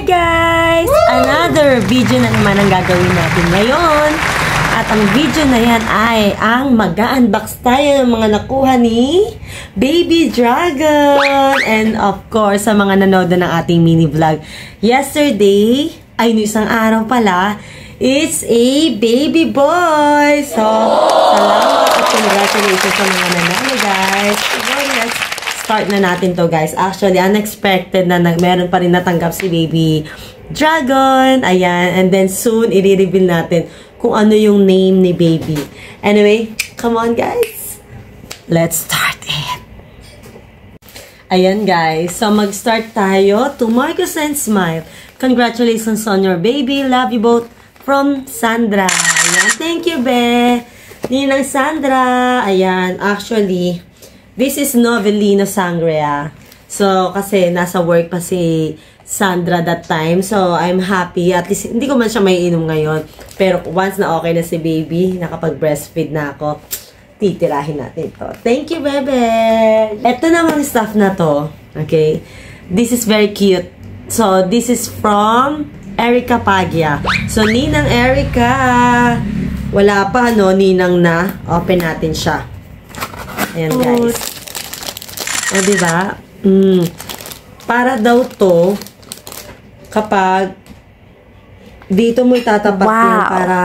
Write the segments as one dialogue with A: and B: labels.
A: guys! Another video na naman ang gagawin natin ngayon. At ang video na yan ay ang mag-unbox tayo ng mga nakuha ni Baby Dragon. And of course, sa mga nanood ng ating mini vlog yesterday, ay no, isang araw pala, it's a baby boy. So, salamat at congratulations sa mga nanalo guys. So, let's start na natin to guys. Actually, unexpected na meron pa rin natanggap si Baby Dragon. Ayan. And then soon, i-reveal natin kung ano yung name ni Baby. Anyway, come on guys. Let's start it. Ayan guys. So, mag-start tayo to Marcos and Smile. Congratulations on your baby. Love you both. From Sandra. Ayan. Thank you, be. Ninang Sandra. Ayan. Actually, this is Novelino Sangria. So, kasi nasa work pa si Sandra that time. So, I'm happy. At least, hindi ko man siya may inom ngayon. Pero, once na okay na si baby, nakapag-breastfeed na ako, titirahin natin to. Thank you, bebe! Ito naman stuff na to. Okay? This is very cute. So, this is from Erica Paglia. So, Ninang Erica. Wala pa, no? Ninang na. Open natin siya. Ayan, guys. O, diba? Para daw to, kapag dito mo itatapat yan para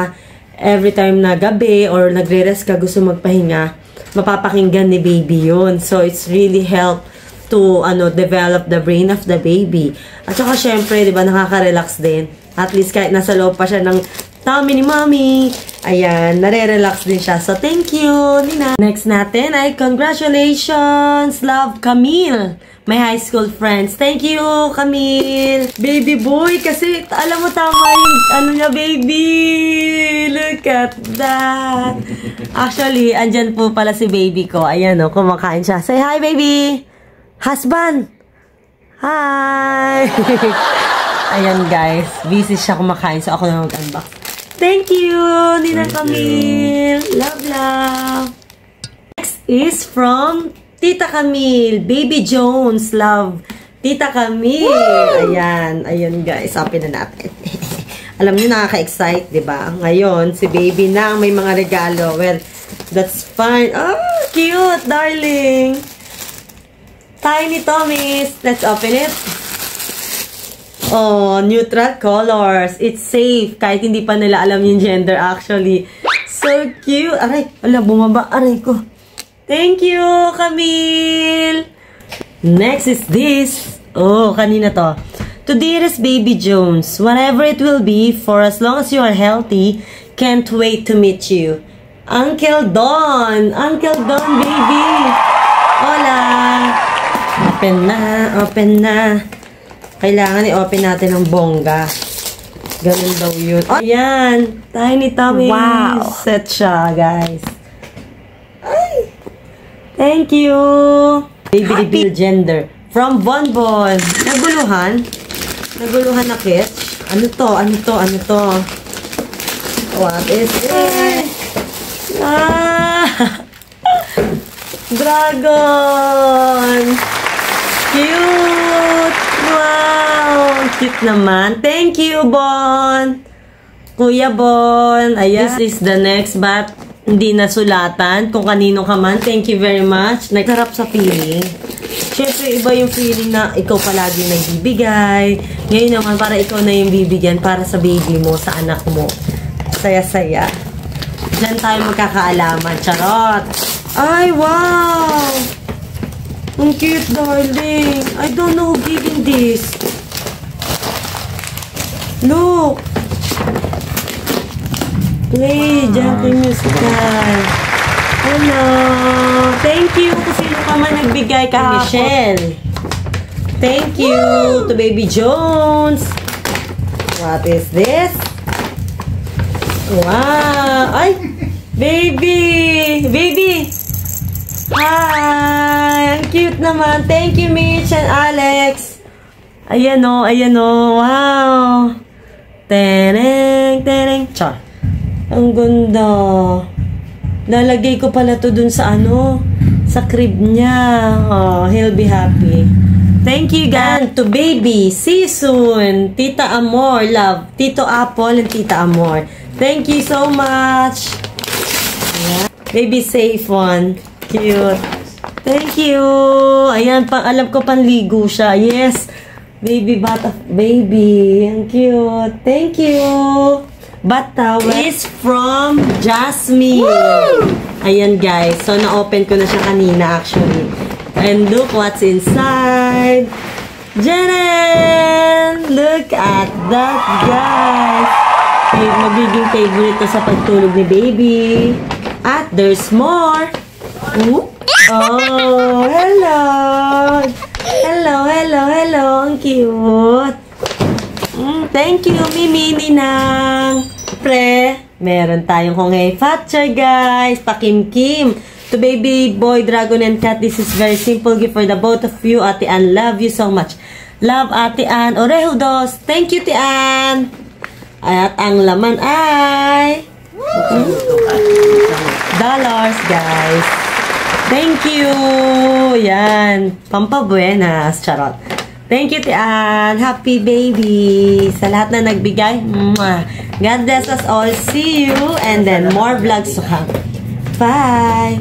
A: every time na gabi or nagre-rest ka, gusto magpahinga, mapapakinggan ni baby yun. So, it's really help to develop the brain of the baby. At saka, syempre, di ba, nakaka-relax din. At least, kahit nasa loob pa siya ng tummy ni mommy, ayan, nare-relax din siya. So, thank you, Nina. Next natin ay congratulations, love, Camille. My high school friends. Thank you, Camille. Baby boy, kasi alam mo tama yung niya, baby. Look at that. Actually, andyan po pala si baby ko. Ayan, o, kumakain siya. Say hi, baby. Husband! Hi! Ayan, guys. Busy siya kumakain. So, ako na mag-unbox. Thank you, Nina Camille. Love, love. Next is from Tita Camille. Baby Jones. Love. Tita Camille. Woo! Ayan. Ayan, guys. Open na natin. Alam niyo, nakaka-excite, diba? Ngayon, si baby na may mga regalo. Well, that's fine. Oh, cute, darling. Tiny Tommy's. Let's open it. Oh, neutral colors. It's safe. Kahit hindi pa nila alam yung gender actually. So cute. Aray, wala, bumaba. Aray ko. Thank you, Camille. Next is this. Oh, kanina to. To dearest Baby Jones, whatever it will be, for as long as you are healthy, can't wait to meet you. Uncle Don. Uncle Don, baby. Hola. Open na, open na. Kailangan i-open natin ng bongga. Ganun daw yun. Oh, ayan. Tiny Tommy. Wow. Set siya, guys. Ay. Thank you. Baby reveal gender. From Bonbon. Naguluhan. Naguluhan na kitsch. Ano to? Ano to? Ano to? What is it? Ah! Dragon! Cute! Wow! Cute naman. Thank you, Bon! Kuya Bon. Ayan. This is the next but hindi nasulatan kung kanino ka man. Thank you very much. Nagsarap sa feeling. Siyempre, iba yung feeling na ikaw palagi nagbibigay. Ngayon naman, para ikaw na yung bibigyan para sa baby mo, sa anak mo. Saya-saya. Diyan tayo magkakaalaman. Charot! Ay, wow! Ang cute, darling. I don't know who giving this. Look. Play, Jackie Musical. Hello. Thank you kung sino ka man nagbigay kahapon. Michelle. Thank you to Baby Jones. What is this? Wow. Ay, baby. Baby. Hi! Ang cute naman. Thank you, Mitch and Alex. Ayan o, ayan o. Wow! Tereng, tereng. Char. Ang ganda. Nalagay ko pala to dun sa sa crib niya. Oh, he'll be happy. Thank you guys. To baby. See you soon. Tita Amor, love. Tito Apple and Tita Amor. Thank you so much. Ayan. Baby safe one. Cute. Thank you. Ayan, alam ko panligo siya. Yes. Baby bata. Baby. Ang cute. Thank you. Bata is from Jasmine. Woo! Ayan guys. So, na-open ko na siya kanina actually. And look what's inside. Janen! Look at that, guys. Magiging favorite to sa pagtulog ni baby. At there's more. Ooh. Oh, hello. Hello, hello, hello. Ang cute. Thank you, Mimi Ninang. Pre, meron tayong Honghae Fatcha, guys. Pakim-kim. To baby boy, dragon and cat, this is very simple gift for the both of you. Ate Ann, love you so much. Love, Ate Ann. Orehudos. Thank you, Ate Ann. At ang laman ay dollars, guys. Thank you. Yan. Pampabuenas. Charot. Thank you, Ate Ann. Happy baby. Sa lahat na nagbigay. God bless us all. See you. And then more vlogs to come. Bye.